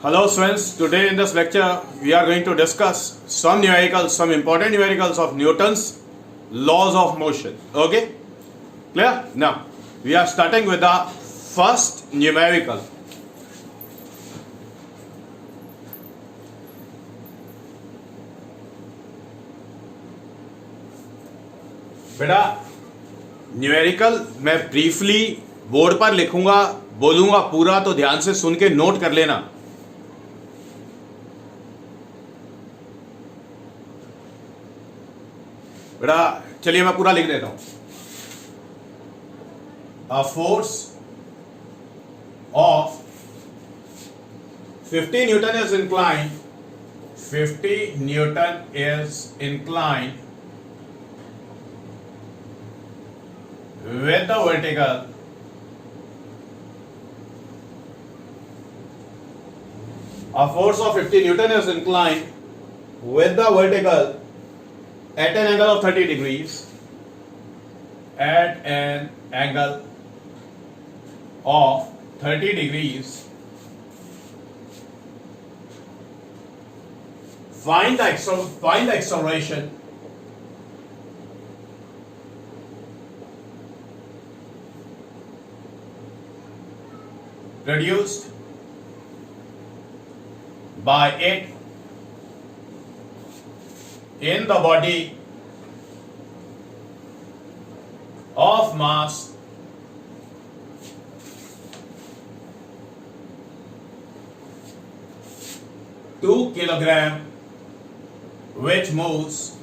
Hello students, today in this lecture we are going to discuss some numericals, some important numericals of Newton's laws of motion. Okay? Clear? Now, we are starting with the first numerical. बेटा numerical मैं briefly board पर लिखूंगा, बोलूंगा पूरा, तो ध्यान से सुन के नोट कर लेना. बेटा चलिए मैं पूरा लिख देता हूं. A force of 50 Newton is inclined. 50 Newton is inclined with the vertical a force of 50 Newton is inclined with the vertical at an angle of 30 degrees at an angle of 30 degrees. Find the acceleration produced by it in the body of mass 2 kilogram which moves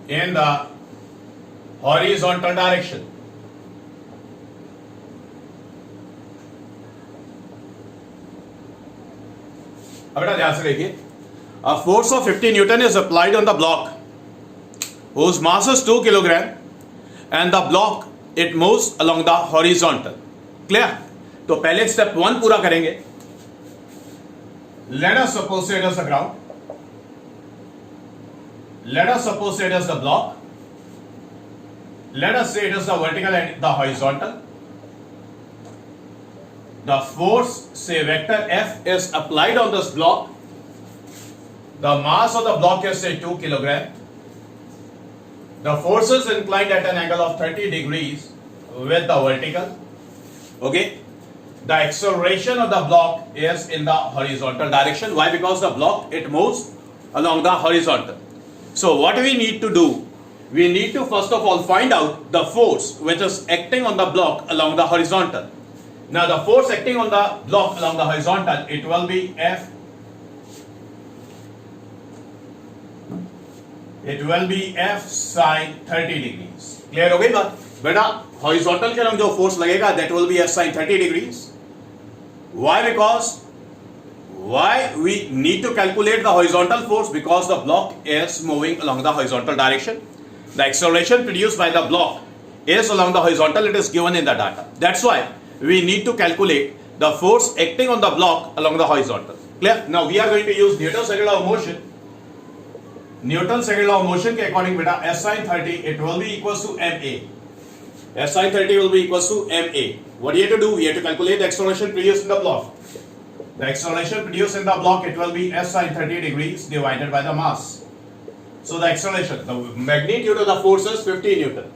in the horizontal direction. अब बेटा ध्यान से देखिए. A force of 50 Newton is applied on the block whose mass is 2 kilogram and the block it moves along the horizontal. Clear? तो पहले step 1 पूरा करेंगे. Let us suppose it is the ground. Let us suppose it is the block. Let us say it is the vertical and the horizontal. The force, say vector F, is applied on this block. The mass of the block is say 2 kilogram. The force is inclined at an angle of 30 degrees with the vertical. Okay. The acceleration of the block is in the horizontal direction. Why? Because the block it moves along the horizontal. So what we need to do? We need to first of all find out the force which is acting on the block along the horizontal. Now the force acting on the block along the horizontal, it will be F. It will be F sin 30 degrees. Clear हो गई बात? बेटा horizontal के अलग जो force लगेगा, that will be F sin 30 degrees. Why? Because why we need to calculate the horizontal force? Because the block is moving along the horizontal direction. The acceleration produced by the block is along the horizontal. It is given in the data. That's why we need to calculate the force acting on the block along the horizontal. Clear? Now we are going to use Newton's second law of motion. Newton's second law of motion के according बेटा S sin 30 it will be equals to ma. S sin 30 will be equals to ma. What do you have to do? We have to calculate the acceleration produced in the block. The acceleration produced in the block, it will be S sin 30 degrees divided by the mass. So the acceleration, the magnitude of the force is 50 Newton.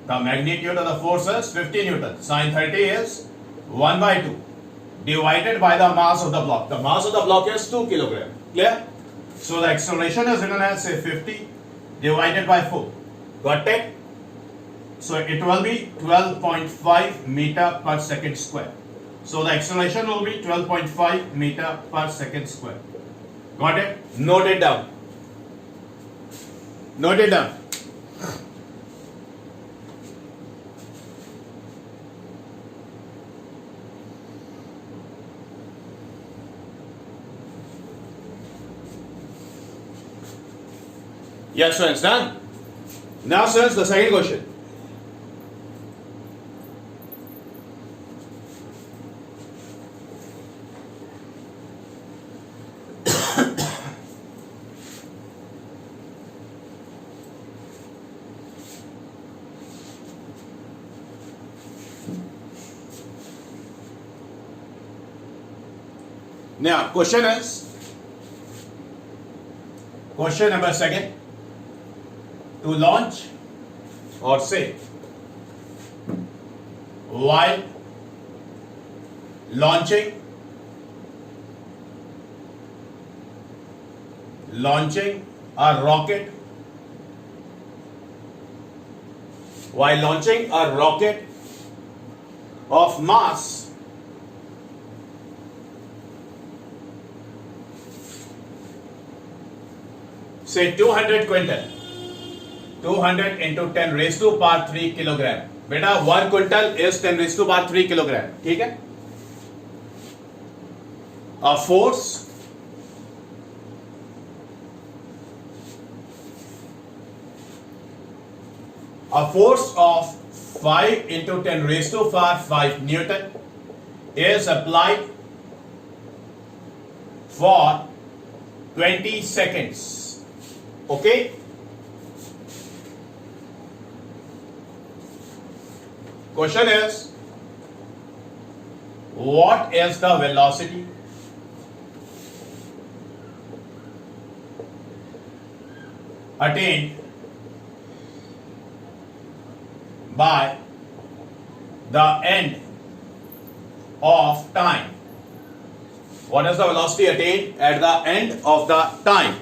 The magnitude of the force is 50 Newton. Sin 30 is 1 by 2 divided by the mass of the block. The mass of the block is 2 kilogram. Clear? So the acceleration is written as say 50 divided by 4. Got it? So it will be 12.5 meter per second square. So the acceleration will be 12.5 meter per second square. Got it? Note it down. Note it down. Yes, friends, done. Now, friends, the second question. Now, question number second. To launch or say while launching a rocket of mass say 200 quintal, 200 into 10 raised to power 3 kilogram. बेटा 1 quintal is 10 raised to power 3 kilogram. ठीक है. A force of 5 into 10 raised to power 5 Newton is applied for 20 seconds. Okay? Question is, what is the velocity attained by the end of time? What is the velocity attained at the end of the time?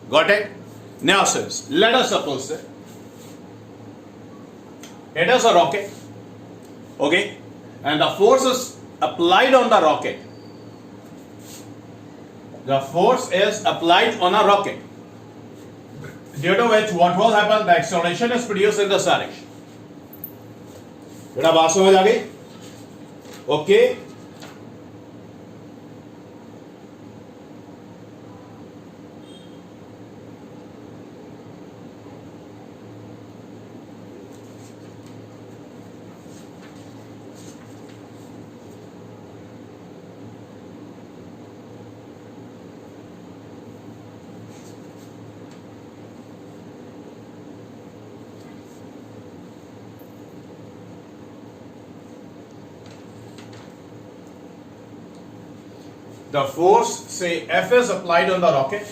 Got it? Now, sirs, let us suppose that it is a rocket, okay, and the force is applied on the rocket. The force is applied on a rocket, due to which what will happen? The acceleration is produced in this direction. बेटा बात समझ आ गई? Okay. The force, say F, is applied on the rocket.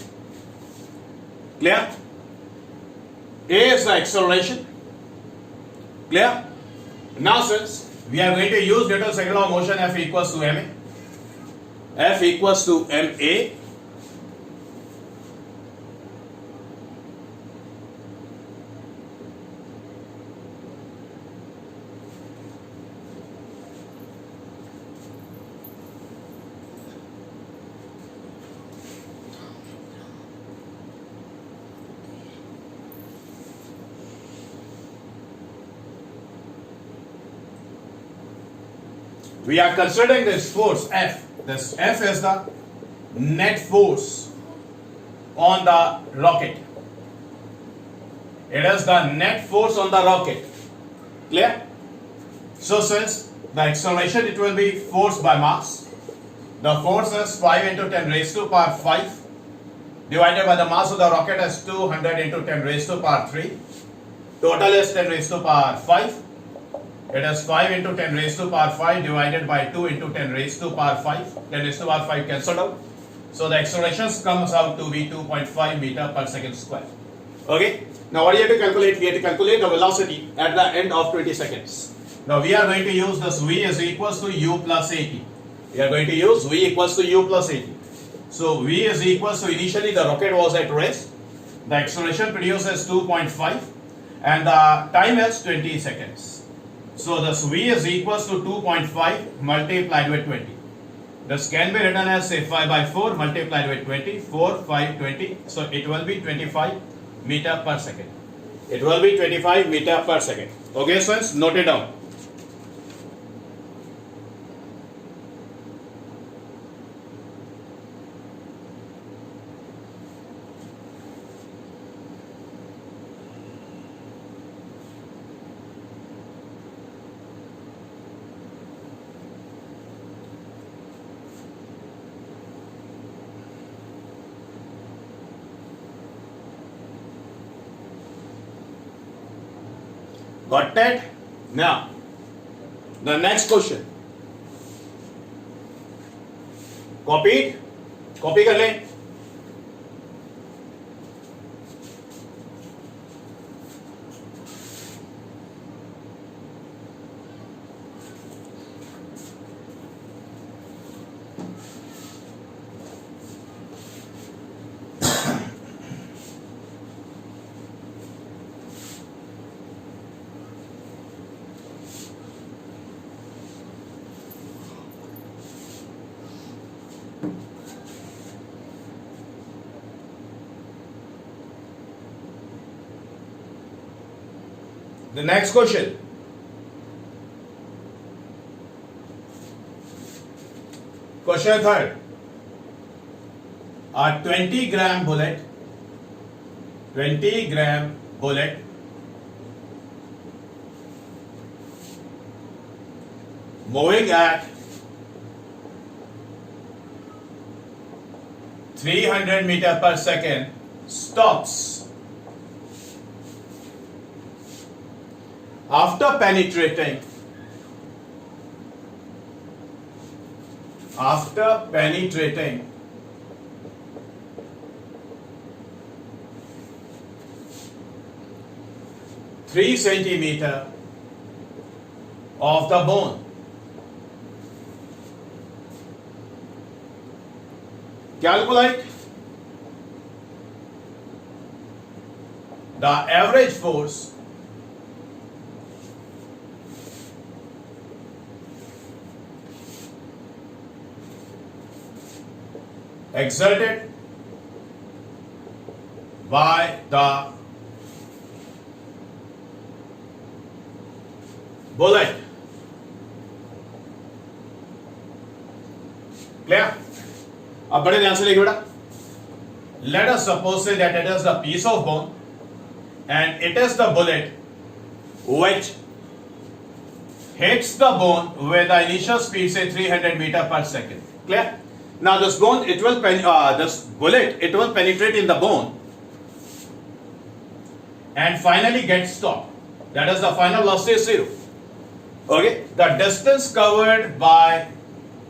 Clear? A is the acceleration. Clear? Now, since we are going to use Newton's second law of motion, F equals to ma. F equals to ma. We are considering this force F. This F is the net force on the rocket. It is the net force on the rocket. Clear? So since the acceleration, it will be force by mass. The force is 5 into 10 raised to power 5 divided by the mass of the rocket is 200 into 10 raised to power 3. Total is 10 raised to power 5. It is 5 into 10 raised to power 5 divided by 2 into 10 raised to power 5. 10 raised to power 5 cancelled out. So the acceleration comes out to be 2.5 meter per second square. Okay. Now what do you have to calculate? We have to calculate the velocity at the end of 20 seconds. Now we are going to use this V is equals to U plus AT. We are going to use V equals to U plus AT. So V is equals to, initially the rocket was at rest. The acceleration produced is 2.5 and the time is 20 seconds. So this V is equals to 2.5 multiplied with 20. This can be written as say 5 by 4 multiplied with 20. 4, 5, 20. So it will be 25 meter per second. It will be 25 meter per second. Okay, so let's note it down. Got that? Now, the next question. Copied? Copy कर लें। The next question. Question third. A 20-gram bullet, 20-gram bullet moving at 300 meter per second stops after penetrating 3 centimeter of the bone. Calculate the average force exerted by the bullet. Clear? अब बड़े ध्यान से देखिए बेटा. Let us suppose say that it is a piece of bone and it is the bullet which hits the bone with the initial speed say 300 meter per second. Clear? Now this bone, this bullet, it will penetrate in the bone and finally get stopped. That is the final velocity is 0. Okay, the distance covered by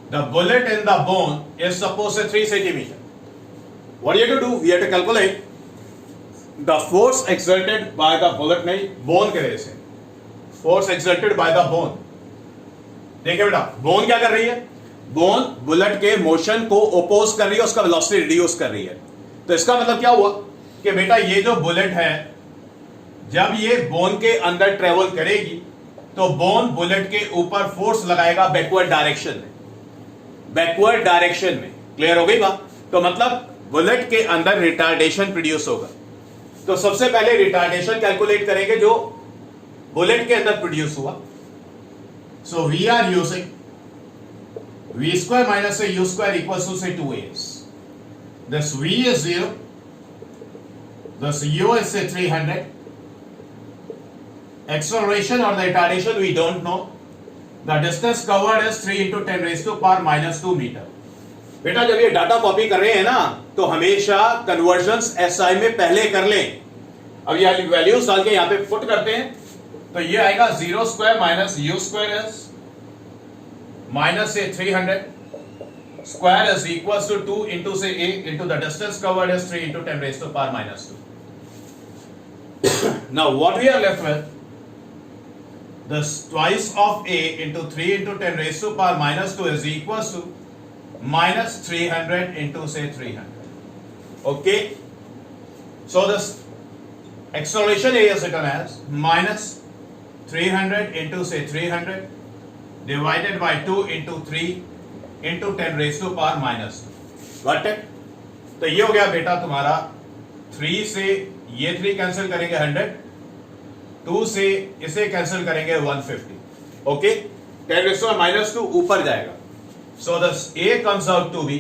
the bullet in the bone is supposed to 3 centimeter. What do you have to do? We have to calculate the force exerted by the bullet नहीं bone के वजह से force exerted by the bone. देखिए बेटा bone क्या कर रही है? बोन बुलेट के मोशन को ओपोज कर रही है, उसका वेलोसिटी रिड्यूस कर रही है. तो इसका मतलब क्या हुआ कि बेटा ये जो बुलेट है जब ये बोन के अंदर ट्रेवल करेगी तो बोन बुलेट के ऊपर फोर्स लगाएगा बैकवर्ड डायरेक्शन में. क्लियर हो गई बात? तो मतलब बुलेट के अंदर रिटार्डेशन प्रोड्यूस होगा. तो सबसे पहले रिटार्डेशन कैलकुलेट करेंगे जो बुलेट के अंदर प्रोड्यूस हुआ. So we are using v square minus u square equals to say 2as. This v is 0. This u is say 300. Acceleration or the retardation we don't know. The distance covered is 3 into 10 raised to power minus 2 meter. बेटा जब ये data copy कर रहे हैं ना तो हमेशा convergence SI में पहले कर लें. अब ये वैल्यूज डाल के यहां पे पुट करते हैं तो ये आएगा 0 square minus u square is minus say 300 square is equals to 2 into say a into the distance covered is 3 into 10 raised to power minus 2. Now what we are left with, this twice of a into 3 into 10 raised to power minus 2 is equals to minus 300 into say 300. Okay, so this acceleration area is written as minus 300 into say 300 divided by 2 into 3 into 10 raised to power minus 2. Got it? तो ये हो गया बेटा तुम्हारा 3 से ये 3 cancel करेंगे 100, 2 से इसे कैंसिल करेंगे 150. ओके, 10 raised to minus 2 ऊपर जाएगा. So this A comes out to be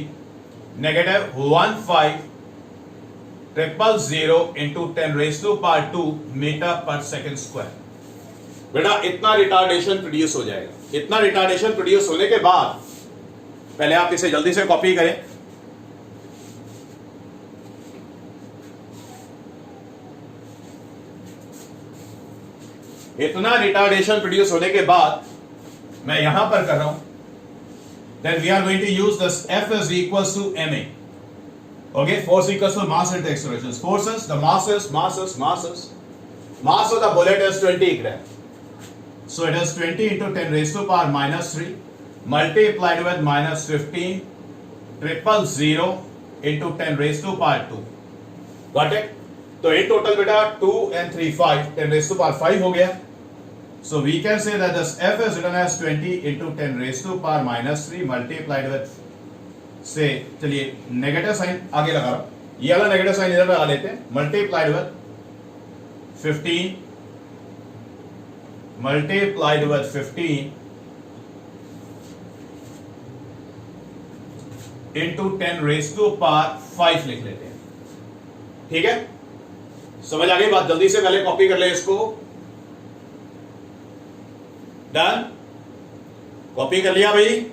negative 15,000 into 10 raised to power 2 meter per second square. बेटा इतना रिटार्डेशन प्रोड्यूस हो जाएगा. इतना रिटार्डेशन प्रोड्यूस होने के बाद पहले आप इसे जल्दी से कॉपी करें. इतना रिटार्डेशन प्रोड्यूस होने के बाद मैं यहां पर कर रहा हूं. Then we are going to use this F is equals to ma. Okay, force equals to mass into acceleration. Forces, the masses. Mass of the bullet is 20 gram. So it is 20 into 10 raised to power minus 3 multiplied with minus 15 000 into 10 raised to power 2. Got it? So in total beta 2 and 3 5 10 raised to power 5 हो गया. So we can say that this F is written as 20 into 10 raised to power minus 3 multiplied with से चलिए negative sign आगे लगा रहा हूं, ये वाला नेगेटिव साइन इधर लगा लेते हैं, multiplied with 15 into 10 raised to power 5 लिख लेते हैं. ठीक है, समझ आ गई बात? जल्दी से पहले कॉपी कर ले इसको. डन, कॉपी कर लिया भाई?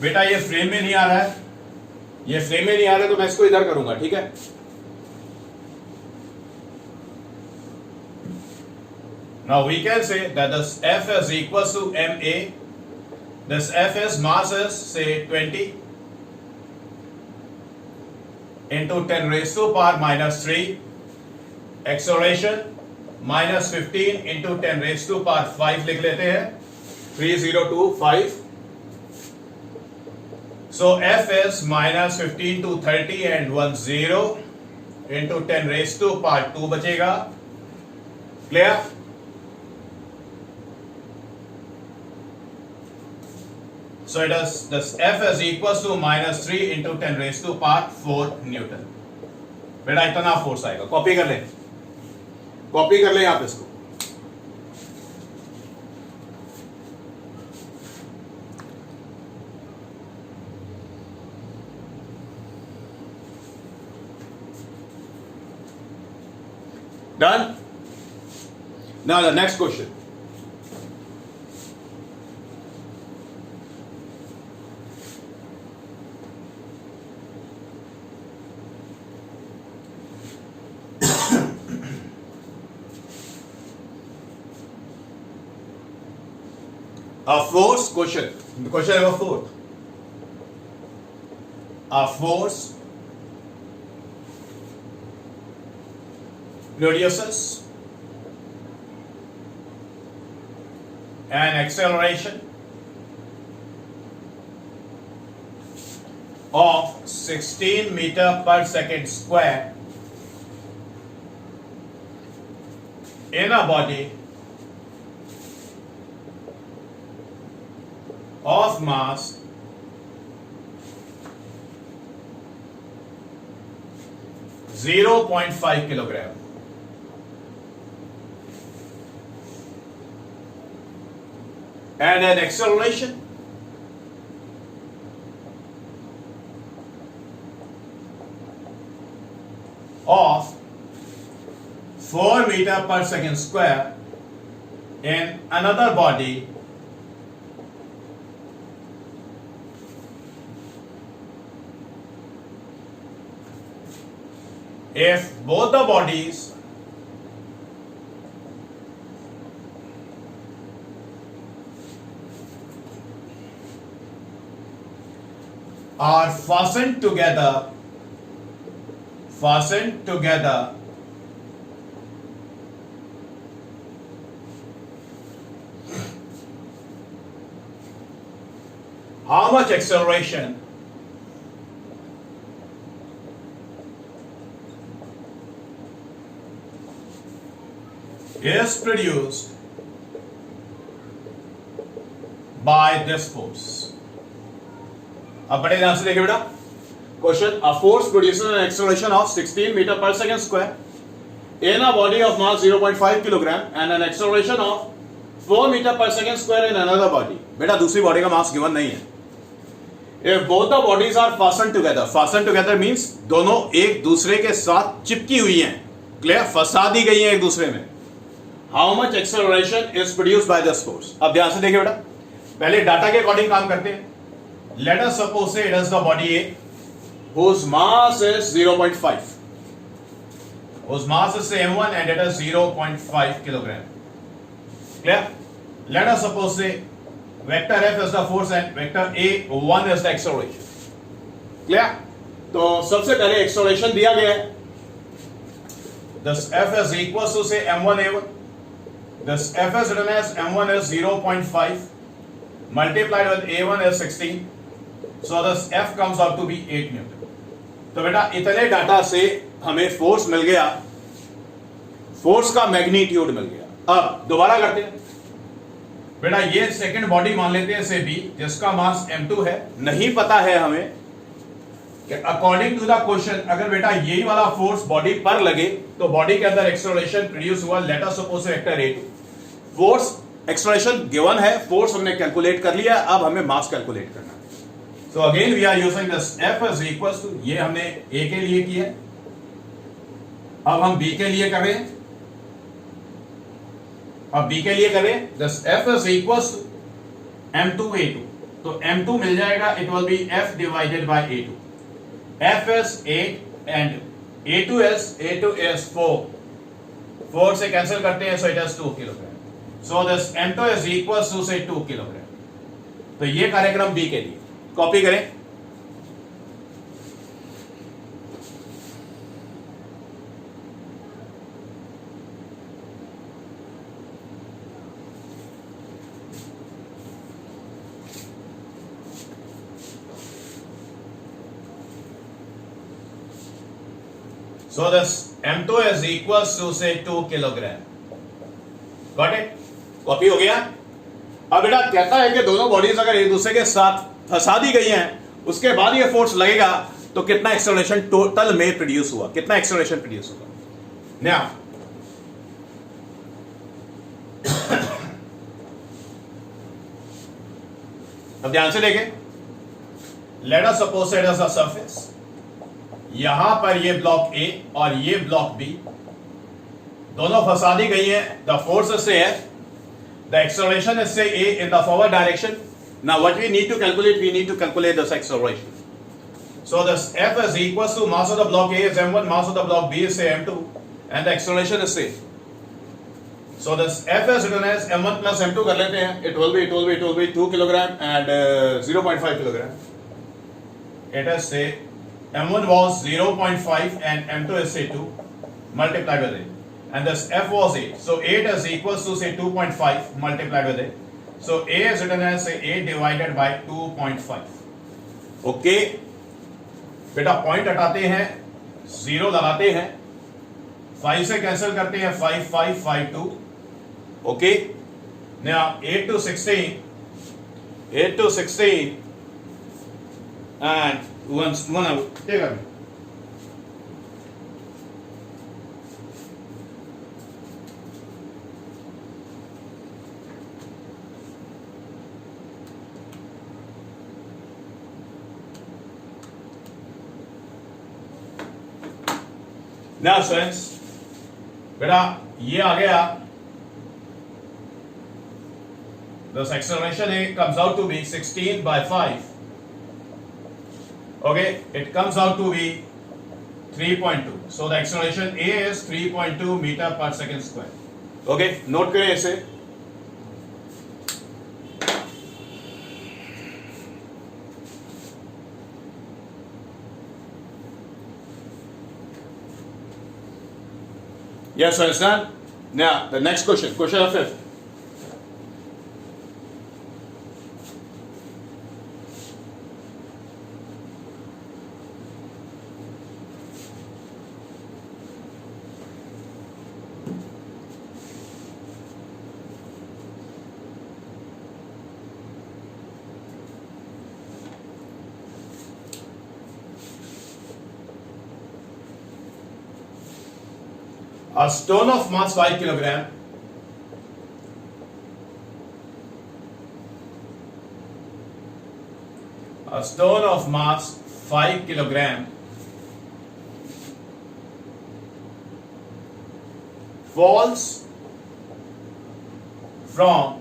बेटा ये फ्रेम में नहीं आ रहा है, ये फ्रेम में नहीं आ रहा है तो मैं इसको इधर करूंगा. ठीक है, now we can say that this F is equals to ma. This F is mass is say 20 into 10 raised to power minus 3, acceleration minus 15 into 10 raised to power 5 लिख लेते हैं, 3025. So F is minus 15 to 30 and 10 into 10 raised to power 2 बचेगा. Clear? So it is this F is equals to minus 3 into 10 raised to power 4 Newton. बेटा इतना force आएगा. Copy कर ले, copy कर ले आप इसको. Done? Now the next question. A force question. Question number 4. A force produces an acceleration of 16 meter per second square in a body of mass 0.5 kilogram. And an acceleration of 4 meter per second square in another body if both the bodies are fastened together how much acceleration is produced by this force. अब बड़े ध्यान से देखिए बेटा question. A force produces an acceleration of 16 metre per second square in a body of mass 0.5 kilogram and an acceleration of 4 metre per second square in another body. बेटा दूसरी body का mass given नहीं है. If both the bodies are fasten together means दोनों एक दूसरे के साथ चिपकी हुई हैं. क्लियर? फंसा दी गई हैं एक दूसरे में. How much acceleration is produced by this force. अब ध्यान से देखिए बेटा, पहले डाटा के अकॉर्डिंग काम करते हैं. Let us suppose it is the body A whose mass is 0.5. whose mass is say m1 and it is 0.5 kilogram. Clear? Let us suppose say vector F is the force and vector A1 is the acceleration. Clear? तो सबसे पहले acceleration दिया गया है. This F is equals to say m1 a1. This F is written as m1 is 0.5 multiplied with a1 is 16. So this F comes out to be 8 Newton. तो बेटा इतने data से हमें फोर्स मिल गया, फोर्स का मैग्नीट्यूड मिल गया. अब दोबारा करते हैं बेटा. ये सेकंड बॉडी मान लेते हैं से B, जिसका मास m2 है. नहीं पता है हमें कि अकॉर्डिंग टू द क्वेश्चन अगर बेटा यही वाला फोर्स बॉडी पर लगे तो बॉडी के अंदर एक्सेलरेशन प्रोड्यूस हुआ. Let us suppose vector A2. Force acceleration given है, फोर्स हमने कैलकुलेट कर लिया. अब हमें मास कैलकुलेट करना है. So again we are using this F is equals to, ये हमने A के लिए किया, अब हम B के लिए करें. अब B के लिए करें this F is equals to m2 A2. तो m2 मिल जाएगा, it will be F divided by A2. F is 8 and A2 is 4. 4 से कैंसिल करते हैं, so it is 2 kilogram. So this m2 is equals to say 2 kilogram. तो ये कार्यक्रम B के लिए कॉपी करें. So this m2 is equals to say 2 kilogram. Got it? Copy हो गया. अब बेटा कहता है कि दोनों बॉडीज अगर एक दूसरे के साथ फंसा दी गई हैं, उसके बाद ये फोर्स लगेगा तो कितना एक्सेलरेशन टोटल में प्रोड्यूस हुआ, कितना एक्सेलरेशन प्रोड्यूस हुआ. नाउ अब ध्यान से देखें. Let us suppose it is a surface. यहां पर ये ब्लॉक ए और ये ब्लॉक बी दोनों फंसा दी गई हैं. द फोर्स से है, the acceleration is say A in the forward direction. Now what we need to calculate, we need to calculate this acceleration. So this F is equals to mass of the block A is m1, mass of the block B is say m2, and the acceleration is say. So this F is written as m1 plus m2 कर लेते हैं. It will be 2 kilogram and 0.5 kilogram. It is say m1 was 0.5 and m2 is say 2 multiplied with it. And this F was 8. So 8 is equals to say 2.5 multiplied with it. So A is written as say 8 divided by 2.5. Okay. बेटा point हटाते हैं, 0 लगाते हैं, 5 से cancel करते हैं, 5 5 5 2. Okay. Now 8 to 16 and one out. take a minute. Now students, बेटा ये आ गया. This acceleration comes out to be 16 by 5. Okay, it comes out to be 3.2. So the acceleration A is 3.2 meter per second square. Okay, note करें इसे. Yes, understand? Now, the next question, question of 5th. A stone of mass 5 kilogram falls from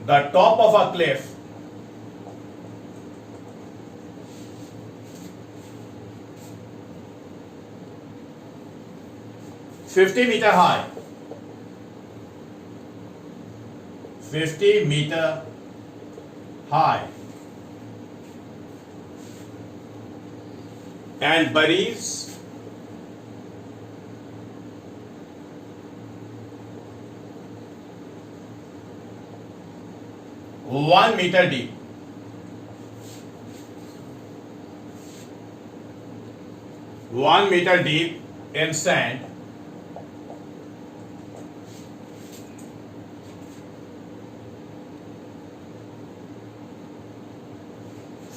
the top of a cliff 50 meter high, 50 meter high, and buries 1 meter deep. One meter deep in sand.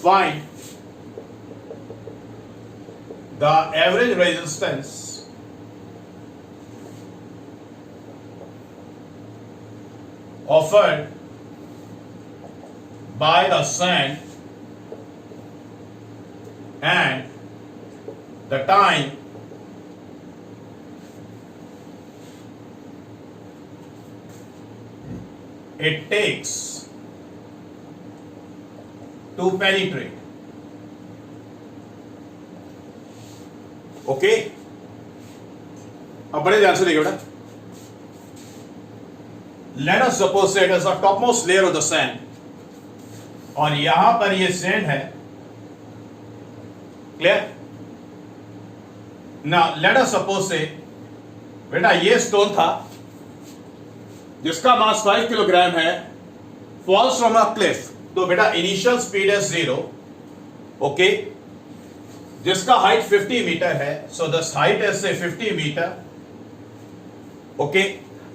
Find the average resistance offered by the sand and the time it takes to penetrate. Okay, अब बड़े ध्यान से देखिए बेटा. Let us suppose it is the topmost layer of the sand, और यहां पर ये सैंड है. Clear? Now let us suppose से बेटा ये स्टोन था जिसका मास 5 किलोग्राम है, फॉल्स फ्रॉम अ क्लिफ. तो बेटा इनिशियल स्पीड है 0. ओके, जिसका हाइट 50 मीटर है. सो द हाइट इज से 50 मीटर. ओके,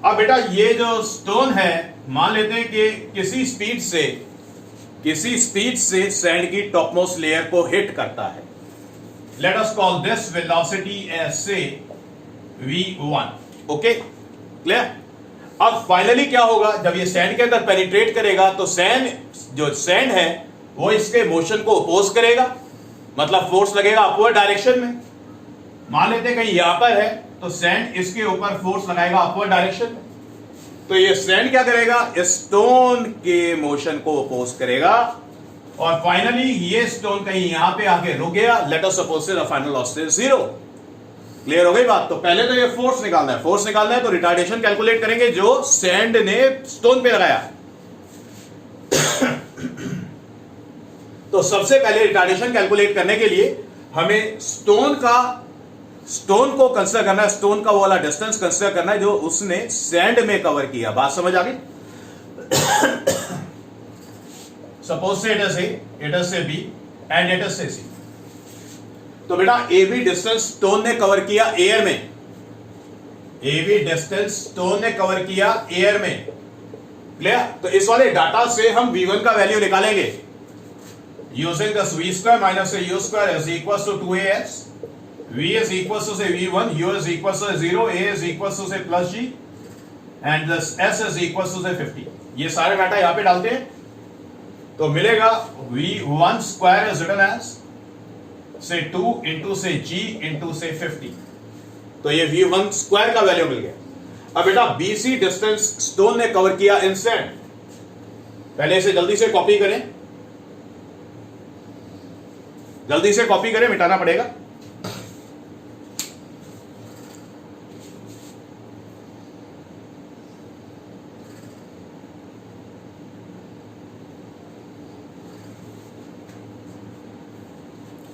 अब बेटा ये जो स्टोन है मान लेते हैं कि किसी स्पीड से सैंड की टॉपमोस्ट लेयर को हिट करता है. Let us call this velocity as say v1. Okay, clear? अब फाइनली क्या होगा, जब ये सैंड के अंदर पेनिट्रेट करेगा तो सैंड है वो इसके मोशन को अपोज करेगा, मतलब फोर्स लगेगा अपवर्ड डायरेक्शन में. मान लेते हैं कहीं यहां पर है तो सैंड इसके ऊपर फोर्स लगाएगा अपवर्ड डायरेक्शन में. तो ये सैंड क्या करेगा, स्टोन के मोशन को अपोज करेगा और फाइनली ये स्टोन कहीं यहां पे आके रुक गया. Let us suppose the final velocity is 0. Clear हो गई बात? तो पहले तो ये फोर्स निकालना है तो रिटार्डेशन कैलकुलेट करेंगे जो सैंड ने स्टोन पे लगाया. तो सबसे पहले रिटार्डेशन कैलकुलेट करने के लिए हमें स्टोन को कंसीडर करना है, स्टोन का वो वाला डिस्टेंस कंसीडर करना है जो उसने सैंड में कवर किया. बात समझ आ गई? सपोज से इट इज से बी एंड इट इज से सी. तो बेटा ए बी डिस्टेंस स्टोन ने कवर किया एयर में. क्लियर? तो इस वाले डाटा से हम v1 का वैल्यू निकालेंगे using the v square minus u square is equal to 2as. v is equal to say v1, u is equal to 0, a is equal to say plus g and this s is equal to say 50. ये सारे data यहां पे डालते हैं तो मिलेगा v1 square is written as से 2 into से g इंटू से 50. तो ये v1 स्क्वायर का वैल्यू मिल गया. अब बेटा BC डिस्टेंस स्टोन ने कवर किया इन सैंड. पहले इसे जल्दी से कॉपी करें, मिटाना पड़ेगा.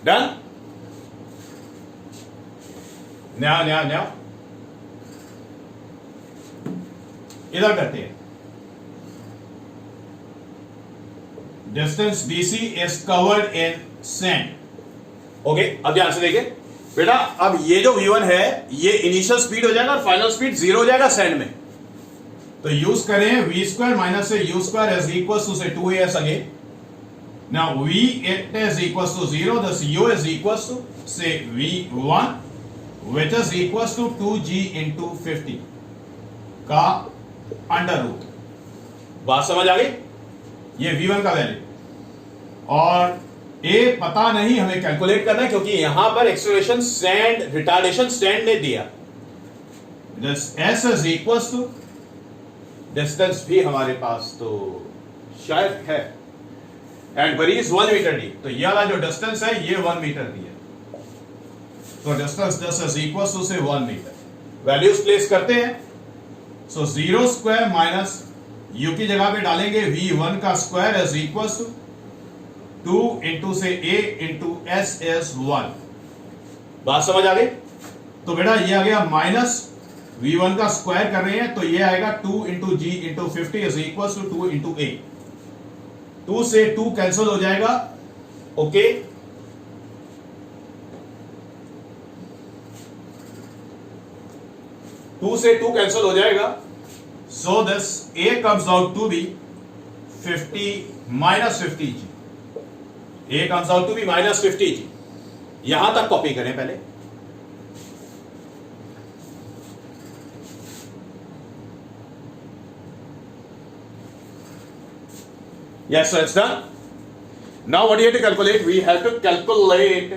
डन? न्या इधर करते हैं. Distance BC is covered in sand. Okay, अब ध्यान से देखिए बेटा, अब ये जो v1 है ये इनिशियल स्पीड हो जाएगा और फाइनल स्पीड 0 हो जाएगा सैंड में. तो यूज करें v square minus say u square is equal to say 2as again. Now v it is equals to 0, thus u is equals to say v1 which is equals to 2g into 50 का under root. बात समझ आ गई? ये v1 का value. और a पता नहीं, हमें कैलकुलेट करना है क्योंकि यहां पर एक्सेलरेशन सैंड रिटार्डेशन सैंड ने दिया. This s is equals to distance भी हमारे पास तो शायद है एंड बरीज 1 मीटर डी. तो ये वाला जो डिस्टेंस है ये 1 मीटर दी है. तो distance this is equal to say 1 metre. Values place करते हैं। सो 0 स्क्वायर माइनस u की जगह पे डालेंगे v1 का square is equal to 2 into say a into s is 1। बात समझ आ गई? तो बेटा ये आ गया माइनस v1 का स्क्वायर कर रहे हैं तो ये आएगा 2 into G into 50 is equal to 2 into A. 2 से 2 कैंसिल हो जाएगा। ओके, टू से 2 कैंसिल हो जाएगा। So this a comes out to be 50 minus 50 जी। a comes out to be minus 50 जी। यहां तक कॉपी करें पहले। Yes, so it's done. Now what do you have to calculate? We have to calculate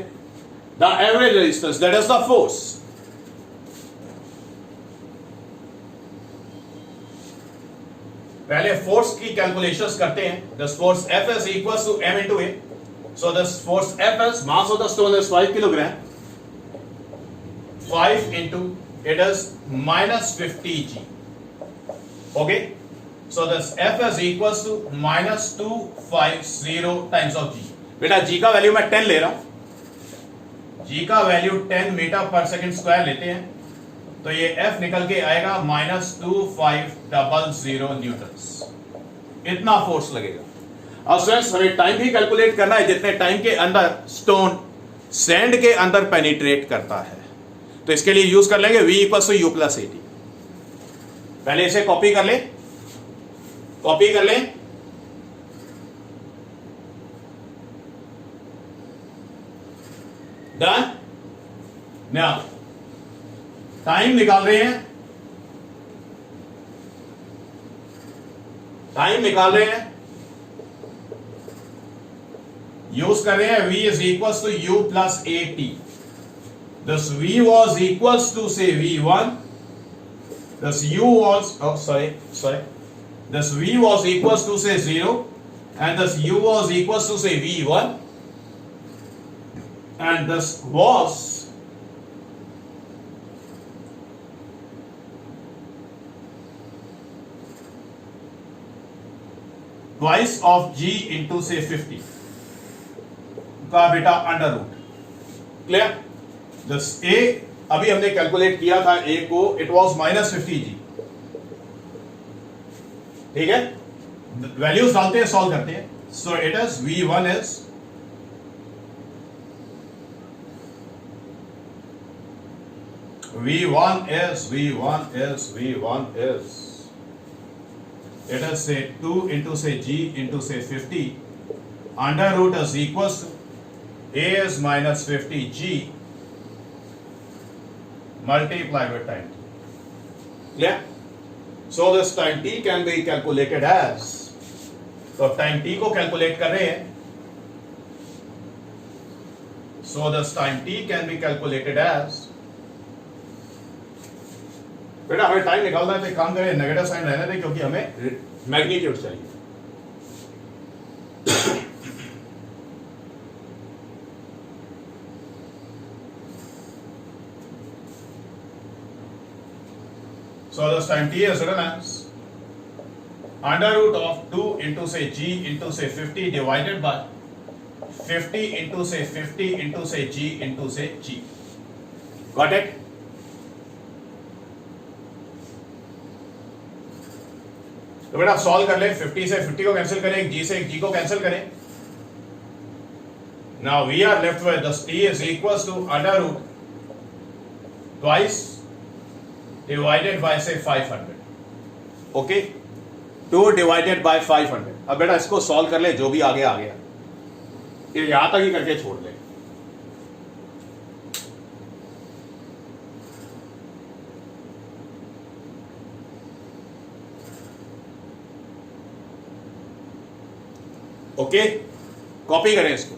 the average resistance, that is the force. पहले force की calculations करते हैं। This force F is equals to m into a. So this force F is mass of the stone is 5 kilogram. 5 into it is minus 50 g. Okay. So this F is equals to minus 250 times of g. बेटा g का value मैं 10 ले रहा हूं। g का value 10 metre per second square लेते हैं तो ये F निकल के आएगा माइनस 2500 न्यूटन्स। इतना फोर्स लगेगा। अब फ्रेंड्स हमें टाइम भी कैलकुलेट करना है, जितने टाइम के अंदर स्टोन सैंड के अंदर पेनिट्रेट करता है। तो इसके लिए यूज कर लेंगे v equal to u plus a t. पहले इसे कॉपी कर ले, कॉपी कर लें। डन। नाउ टाइम निकाल रहे हैं, टाइम निकाल रहे हैं, यूज कर रहे हैं v is equals to u plus a t. This v was equals to say v1, this u was sorry this v was equals to say 0 and this u was equals to say v1 and this was twice of g into say 50 का बेटा under root. Clear? This a अभी हमने calculate किया था a को, it was minus 50 जी। ठीक है, values डालते हैं, सॉल्व करते हैं। So it is v1 is it is say 2 into say g into say 50 under root is equals to a is minus 50 g multiplied with time t. Yeah. So this time t can be calculated as, तो time t को calculate कर रहे हैं। So this time t can be calculated as, बेटा हमें time निकालना है तो एक काम करें, नेगेटिव साइन रहने दें क्योंकि हमें मैग्नीट्यूड चाहिए। So this time t is written as under root of 2 into say g into say 50 divided by 50 into say 50 into say g into say g. Got it? तो बेटा सॉल्व कर ले। 50 से 50 को कैंसिल करें, एक g से एक g को कैंसिल करें। Now we are left with this t is equals to under root twice divided by say 500. Okay, 2 divided by 500। अब बेटा इसको सॉल्व कर ले, जो भी आगे आ गया ये यहां तक ही करके छोड़ ले। ओके, कॉपी करें इसको।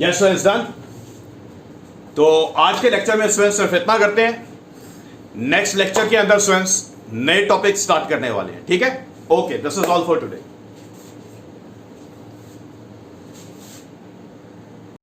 Yes sir, is done. तो आज के लेक्चर में स्टूडेंट्स सिर्फ इतना करते हैं। नेक्स्ट लेक्चर के अंदर स्टूडेंट्स नए टॉपिक स्टार्ट करने वाले हैं। ठीक है। Okay, this is all for today.